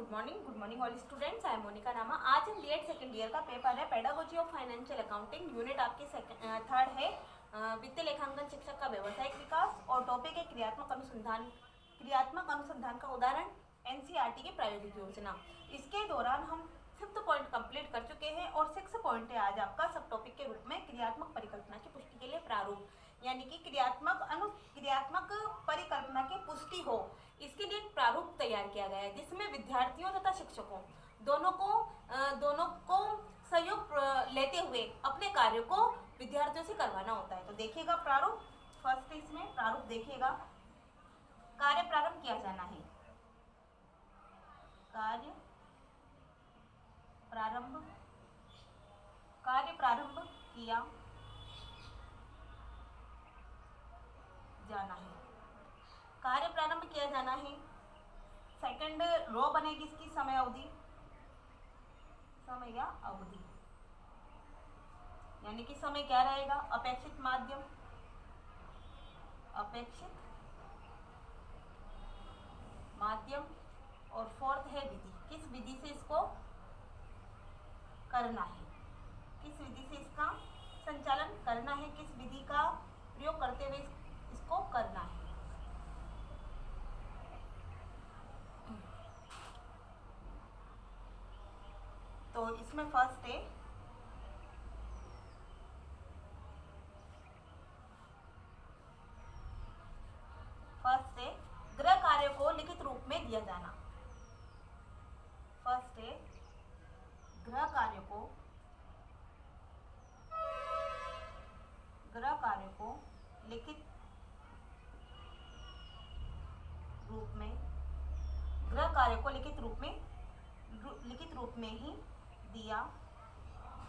Good morning all students. I am Monika Rama. आज हम BEd second year का पेपर है pedagogy of financial accounting. Unit आपकी थर्ड है वित्तीय लेखांकन शिक्षक का व्यावसायिक विकास और टॉपिक है क्रियात्मक अनुसंधान का उदाहरण एनसीईआरटी की प्रायोगिक योजना। इसके दौरान हम 5th पॉइंट कंप्लीट कर चुके हैं और 6th पॉइंट है आज आपका सब टॉपिक के रूप में क्रियात्मक परिकल्पना की पुष्टि के लिए प्रारूप, यानी कि क्रियात्मक परिकल्पना की पुष्टि हो, इसके लिए एक प्रारूप तैयार किया गया है जिसमें विद्यार्थियों तथा शिक्षकों दोनों को सहयोग लेते हुए अपने कार्य को विद्यार्थियों से करवाना होता है। तो देखिएगा प्रारूप, फर्स्ट इसमें प्रारूप देखिएगा। कार्य प्रारंभ किया जाना है, कार्य प्रारंभ किया जाना है, कार्य प्रारंभ किया जाना है। सेकंड रो बनेगी इसकी समय अवधि, समय या अवधि, यानी कि समय क्या रहेगा, अपेक्षित माध्यम, और फोर्थ है विधि, किस विधि से इसको करना है, किस विधि से इसका संचालन करना है, किस विधि का प्रयोग करते हुए इसको करना है। तो इसमें फर्स्ट है गृह कार्य को लिखित रूप में दिया जाना। फर्स्ट है गृह कार्य को लिखित रूप में ही दिया जाना चाहिए।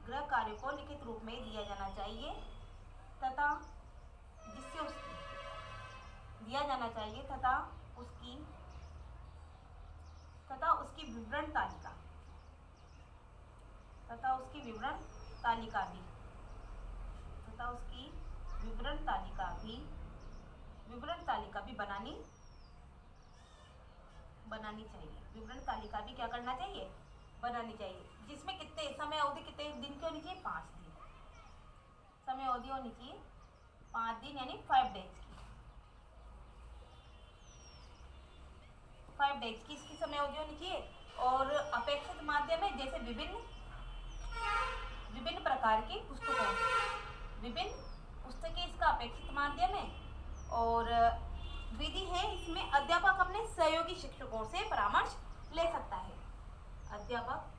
गृह कार्य को लिखित रूप में दिया जाना चाहिए तथा उसकी विवरण तालिका भी बनानी चाहिए। विवरण तालिका भी क्या करना चाहिए, बनानी चाहिए, जिसमें कितने समय अवधि कितने दिन की होनी चाहिए, 5 दिन समय अवधि होनी चाहिए, 5 दिन यानी 5 डेज की, 5 डेज की इसकी समय अवधि होनी चाहिए। और अपेक्षित माध्यम है, जैसे विभिन्न प्रकार की पुस्तकों, विभिन्न पुस्तकें इसका अपेक्षित माध्यम है। और विधि है, इसमें अध्यापक अपने सहयोगी शिक्षकों से परामर्श ले सकता है। अध्यापक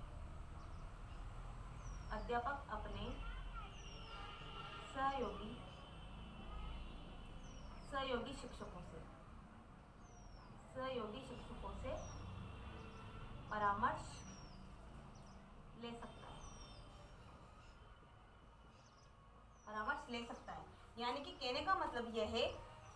अपने सहयोगी शिक्षकों से परामर्श ले सकता है। यानी कि कहने का मतलब यह है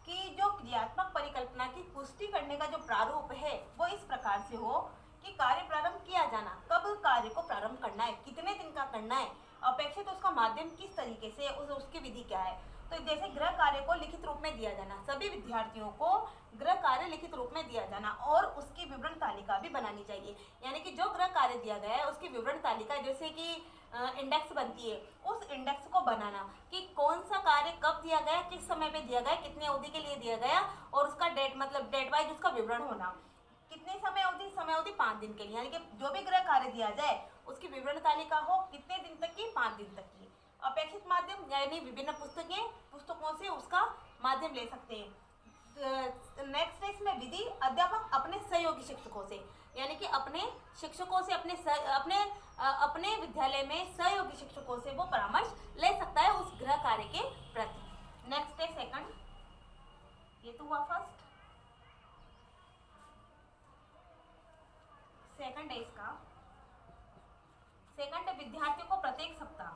कि जो क्रियात्मक परिकल्पना की पुष्टि करने का जो प्रारूप है वो इस प्रकार से हो कि कार्य प्रारंभ किया जाना, कब कार्य को प्रारंभ करना है, कितने दिन का करना है, अपेक्षित उसका माध्यम किस तरीके से, उसकी विधि क्या है। तो जैसे गृह कार्य को लिखित रूप में दिया जाना, सभी विद्यार्थियों को गृह कार्य लिखित रूप में दिया जाना और उसकी विवरण तालिका भी बनानी चाहिए। यानी कि जो गृह कार्य दिया गया है उसकी विवरण तालिका, जैसे कि इंडेक्स बनती है, उस इंडेक्स को बनाना कि कौन सा कार्य कब दिया गया, किस समय पे दिया गया, कितनी अवधि के लिए दिया गया और उसका डेट वाइज उसका विवरण होना। कितनी समय अवधि 5 दिन के लिए, यानी कि जो भी गृह कार्य दिया जाए उसकी विवरण तालिका हो, कितने दिन तक की, 5 दिन तक की। अपेक्षित माध्यम यानी विभिन्न पुस्तकों से उसका माध्यम ले सकते हैं। नेक्स्ट है इसमें विधि, अध्यापक अपने सहयोगी शिक्षकों से, यानी कि अपने शिक्षकों से अपने विद्यालय में सहयोगी शिक्षकों से वो परामर्श ले सकता है उस गृह कार्य के प्रति। नेक्स्ट है सेकंड, ये तो हुआ फर्स्ट। सेकंड है इसका, सेकंड विद्यार्थियों को प्रत्येक सप्ताह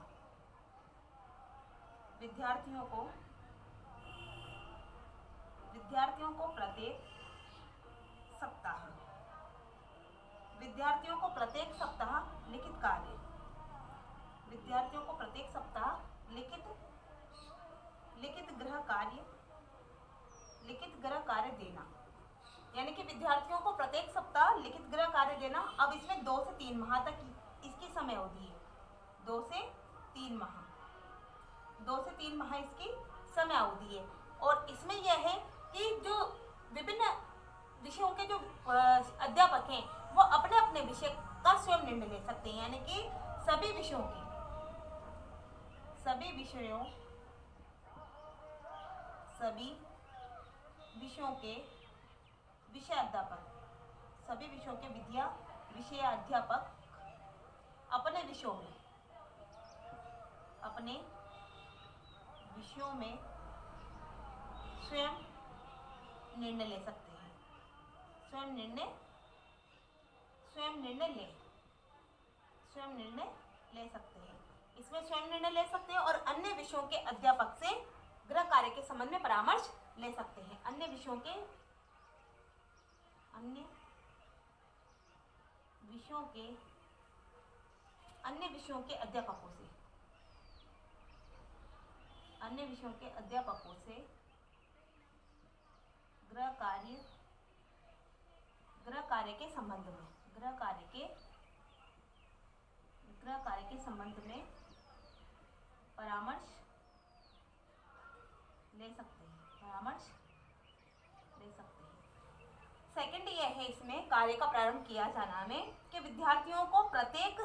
विद्यार्थियों को प्रत्येक सप्ताह लिखित कार्य, लिखित गृह कार्य लिखित गृह कार्य देना, यानी कि विद्यार्थियों को प्रत्येक सप्ताह लिखित गृह कार्य देना। अब इसमें 2 से 3 माह तक इसकी समय अवधि है, 2 से 3 माह, 2 से 3 माह इसकी समय अवधि है। और इसमें यह है कि जो विभिन्न विषयों के जो अध्यापक हैं वो अपने अपने विषय का स्वयं निर्णय ले सकते हैं, यानी कि सभी विषयों के विषय अध्यापक, सभी विषयों के विषय अध्यापक अपने विषयों में स्वयं निर्णय ले सकते हैं, स्वयं निर्णय ले सकते हैं। इसमें स्वयं निर्णय ले सकते हैं और अन्य विषयों के अध्यापक से गृह कार्य के संबंध में परामर्श ले सकते हैं। अन्य विषयों के अध्यापकों से गृह कार्य के संबंध में परामर्श ले सकते हैं, सेकंड ये है इसमें कार्य का प्रारंभ किया जाना में कि विद्यार्थियों को प्रत्येक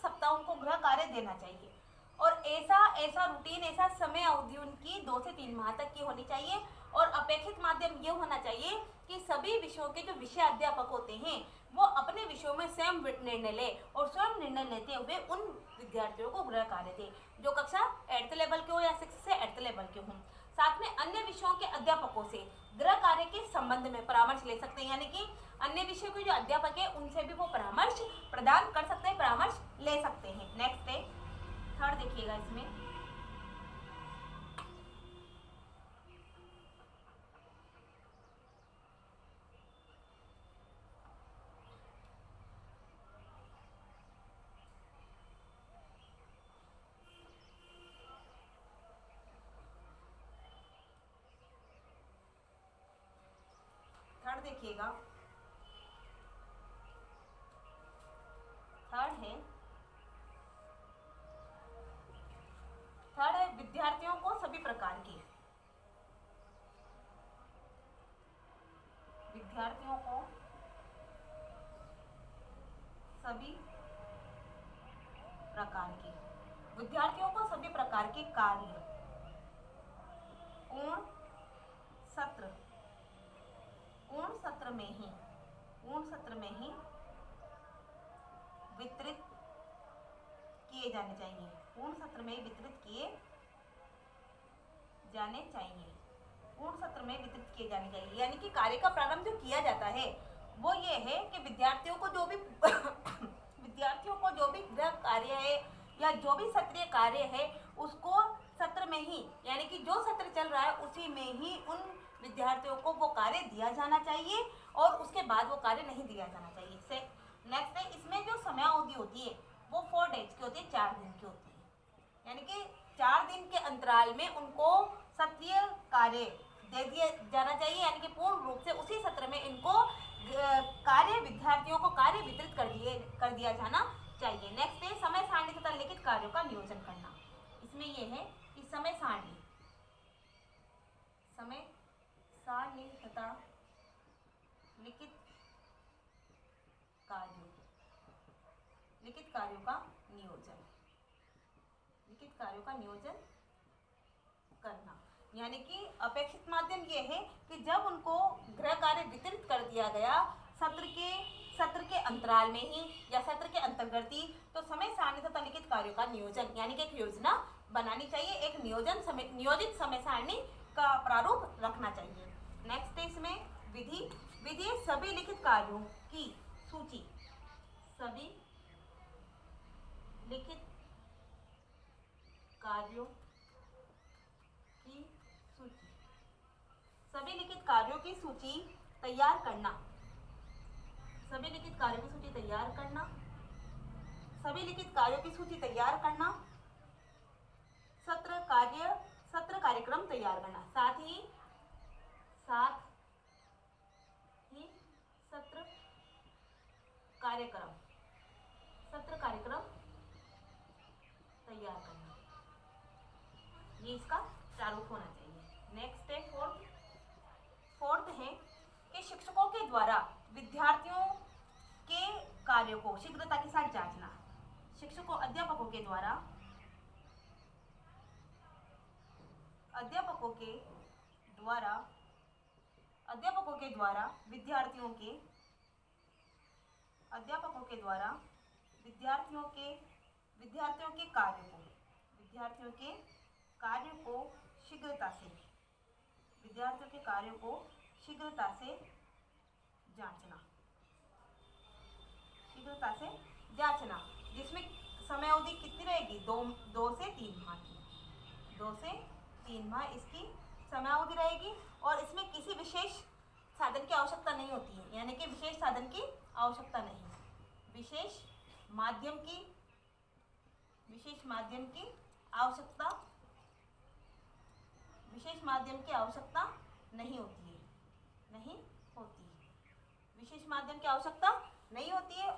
सप्ताह उनको गृह कार्य देना चाहिए और ऐसा रूटीन, ऐसा समय अवधि उनकी 2 से 3 माह तक की होनी चाहिए। और अपेक्षित माध्यम ये होना चाहिए कि सभी विषयों के जो विषय अध्यापक होते हैं वो अपने विषयों में स्वयं निर्णय ले और स्वयं निर्णय लेते हुए उन विद्यार्थियों को गृह कार्य दे जो कक्षा 8th लेवल के हो या 6th से 8th लेवल के हों। साथ में अन्य विषयों के अध्यापकों से गृह कार्य के संबंध में परामर्श ले सकते हैं, यानी कि अन्य विषयों के जो अध्यापक है उनसे भी वो परामर्श प्रदान कर सकते हैं, परामर्श ले सकते हैं। नेक्स्ट है थर्ड, देखिएगा इसमें देखिएगा थर्ड है विद्यार्थियों को सभी प्रकार के कार्य पूर्ण सत्र में ही वितरित किए जाने चाहिए, पूर्ण सत्र में वितरित किए जाने चाहिए, यानी कि कार्य का प्रारंभ जो किया जाता है वो ये है कि विद्यार्थियों को जो भी गृह कार्य है या जो भी सत्रीय कार्य है उसको सत्र में ही, यानी कि जो सत्र चल रहा है उसी में ही उन विद्यार्थियों को वो कार्य दिया जाना चाहिए और उसके बाद वो कार्य नहीं दिया जाना चाहिए। नेक्स्ट है इसमें जो समय अवधि होती है वो 4 डेज की होती है, 4 दिन की होती है, यानी कि 4 दिन के अंतराल में उनको सत्रीय कार्य दे दिया जाना चाहिए, यानी कि पूर्ण रूप से उसी सत्र में इनको विद्यार्थियों को कार्य वितरित कर दिया जाना चाहिए। नेक्स्ट है समय सारणी तथा लिखित कार्यों का नियोजन करना। इसमें यह है कि समय सारणी तथा लिखित कार्यों का नियोजन करना, यानी कि अपेक्षित माध्यम ये है कि जब उनको गृह कार्य वितरित कर दिया गया सत्र के अंतराल में ही या सत्र के अंतर्गत ही, तो समय सारणी तथा लिखित कार्यों का नियोजन, यानी कि एक योजना बनानी चाहिए, एक नियोजित समय सारणी का प्रारूप रखना चाहिए। नेक्स्ट है इसमें विधि सभी लिखित कार्यों की सूची, सभी लिखित कार्यों की सूची तैयार करना, सभी लिखित कार्यों की सूची तैयार करना, सत्र कार्यक्रम तैयार करना, साथ ही साथ ही सत्र कार्यक्रम तैयार करना, ये इसका प्रारूप होना चाहिए। नेक्स्ट है फोर्थ है कि शिक्षकों के द्वारा विद्यार्थियों के कार्यों को शीघ्रता के साथ जांचना। अध्यापकों के द्वारा विद्यार्थियों के कार्य को शीघ्रता से जांचना, जिसमें समय अवधि कितनी रहेगी? 2 से 3 माह की। 2 से 3 माह इसकी समय अवधि रहेगी और इसमें किसी विशेष साधन की आवश्यकता नहीं होती है, यानी कि विशेष साधन की आवश्यकता नहीं, विशेष माध्यम की आवश्यकता नहीं होती है।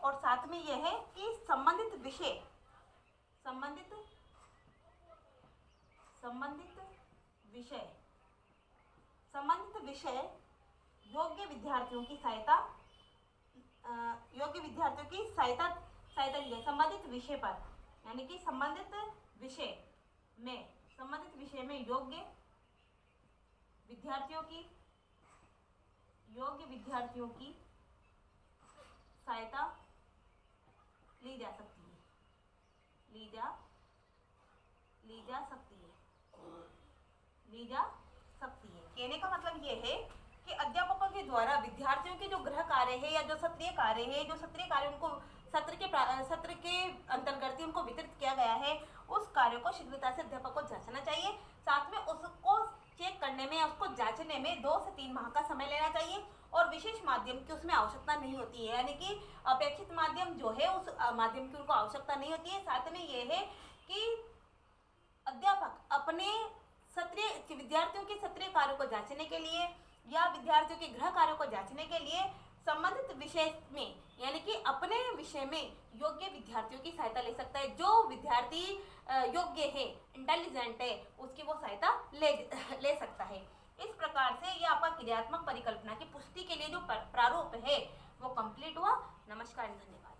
और साथ में यह है कि संबंधित विषय योग्य विद्यार्थियों की सहायता ली है। संबंधित विषय पर, यानी कि संबंधित विषय में योग्य विद्यार्थियों की सहायता ली जा सकती है। कहने का मतलब ये है कि अध्यापकों के द्वारा विद्यार्थियों के जो गृह कार्य है या जो सत्रीय कार्य उनको सत्र के अंतर्गत ही उनको वितरित किया गया है, उस कार्य को शीघ्रता से अध्यापक को जांचना चाहिए। साथ में उसको चेक करने में, उसको जांचने में 2 से 3 माह का समय लेना चाहिए और विशेष माध्यम की उसमें आवश्यकता नहीं होती है, यानी कि अपेक्षित माध्यम जो है उस माध्यम की उनको आवश्यकता नहीं होती है। साथ में ये है कि अध्यापक अपने विद्यार्थियों के सत्रीय कार्यों को जांचने के लिए या विद्यार्थियों के गृह कार्यों को जांचने के लिए संबंधित विषय में, यानी कि अपने विषय में योग्य विद्यार्थियों की सहायता ले सकता है। जो विद्यार्थी योग्य है, इंटेलिजेंट है, उसकी वो सहायता ले सकता है। इस प्रकार से ये आपका क्रियात्मक परिकल्पना की पुष्टि के लिए जो प्रारूप है वो कंप्लीट हुआ। नमस्कार, धन्यवाद।